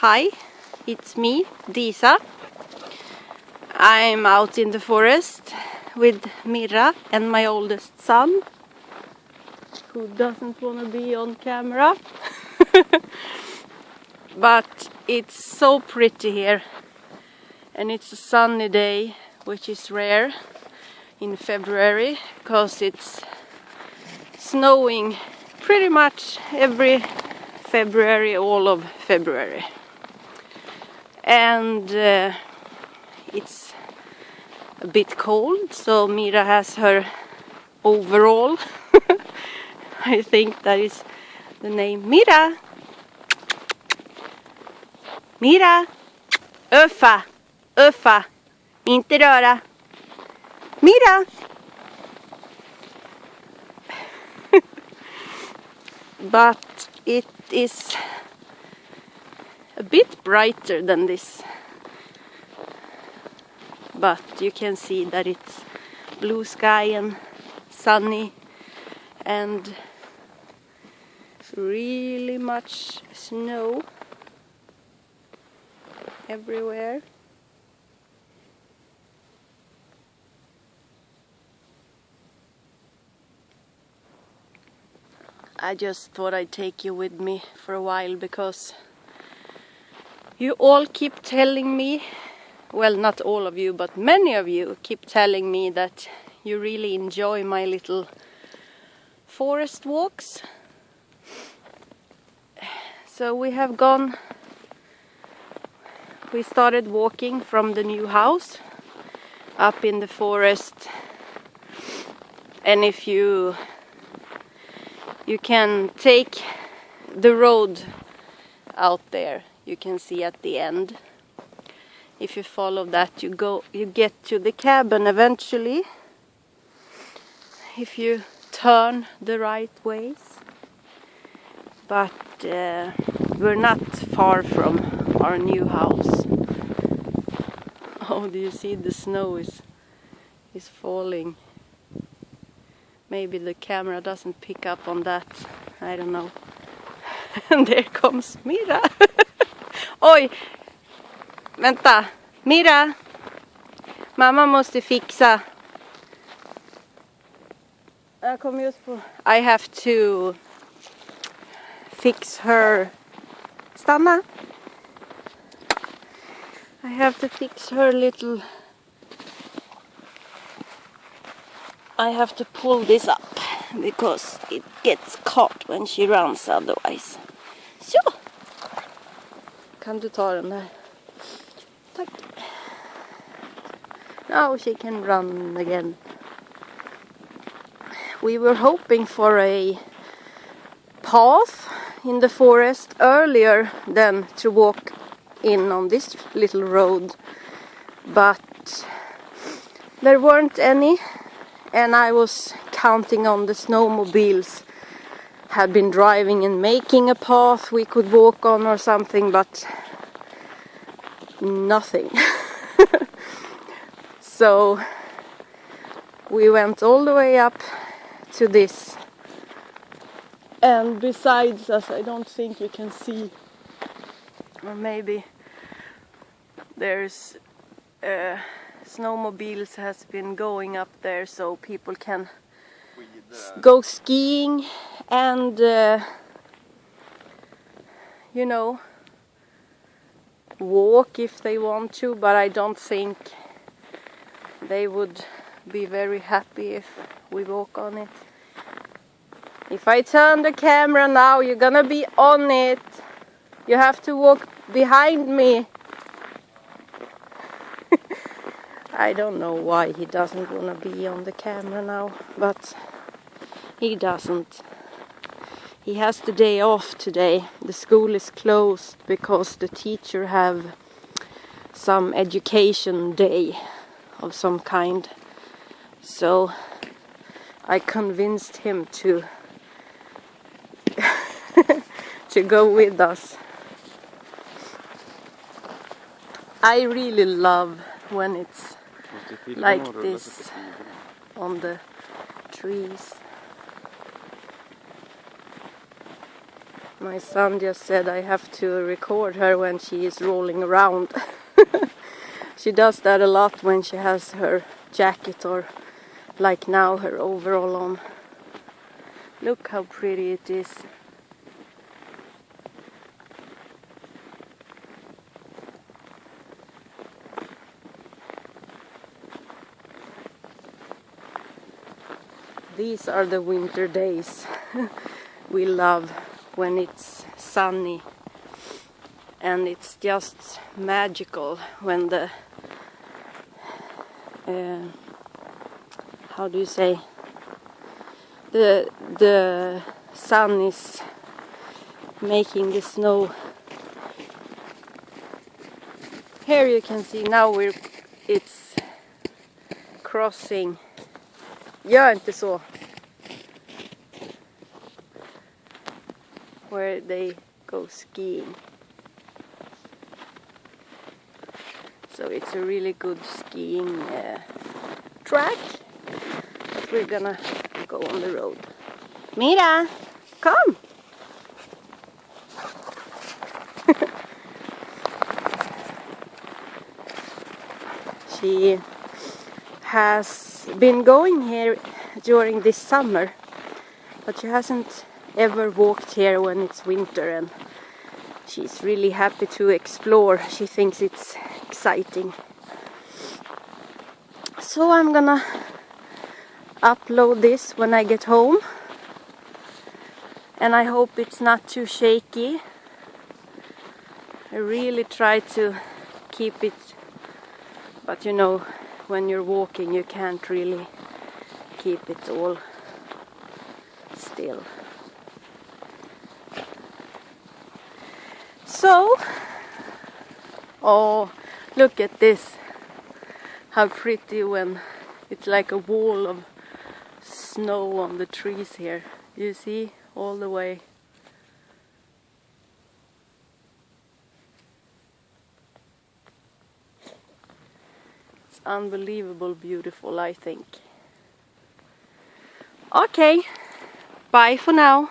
Hi, it's me, Disa. I'm out in the forest with Mirra and my oldest son, who doesn't want to be on camera. But it's so pretty here, and it's a sunny day, which is rare in February because it's snowing pretty much every February, all of February. And it's a bit cold, so Mirra has her overall. I think that is the name. Mirra! Mirra! Uffa! Uffa! Inte röra! Mirra! But it is a bit brighter than this. But you can see that it's blue sky and sunny and really much snow everywhere. I just thought I'd take you with me for a while because you all keep telling me, well, not all of you, but many of you keep telling me that you really enjoy my little forest walks. So we started walking from the new house up in the forest, and if you can take the road out there, you can see at the end. If you follow that, you get to the cabin eventually, if you turn the right ways. But we're not far from our new house. Oh, do you see the snow is falling? Maybe the camera doesn't pick up on that. I don't know. And there comes Mirra. Oj! Vänta! Mirra! Mamma måste fixa. Jag kom just på. I have to fix her. Stanna! I have to fix her little. I have to pull this up because it gets caught when she runs otherwise. Så! Kan du ta den där? Tack. Now she can run again. We were hoping for a path in the forest earlier than to walk in on this little road. But there weren't any. And I was counting on the snowmobiles had been driving and making a path we could walk on or something, but nothing. So we went all the way up to this. And besides us, I don't think you can see, or maybe there's snowmobiles has been going up there so people can go skiing and walk if they want to, but I don't think they would be very happy if we walk on it. If I turn the camera now, you're gonna be on it. You have to walk behind me. I don't know why he doesn't want to be on the camera now, but he doesn't. He has the day off today. The school is closed because the teacher have some education day of some kind. So I convinced him to to go with us. I really love when it's like this on the trees. My son just said I have to record her when she is rolling around. She does that a lot when she has her jacket or like now her overall on. Look how pretty it is. These are the winter days we love, when it's sunny, and it's just magical when the how do you say, the sun is making the snow. Here you can see now it's crossing. Gör inte så. Where they go skiing. So it's a really good skiing track. But we're gonna go on the road. Mirra, come! She has been going here during this summer, but she hasn't ever walked here when it's winter, and she's really happy to explore. She thinks it's exciting. So I'm gonna upload this when I get home, and I hope it's not too shaky. I really try to keep it, but you know, when you're walking you can't really keep it all still. So, oh, look at this. How pretty when it's like a wall of snow on the trees here. You see, all the way. It's unbelievable beautiful, I think. Okay, bye for now.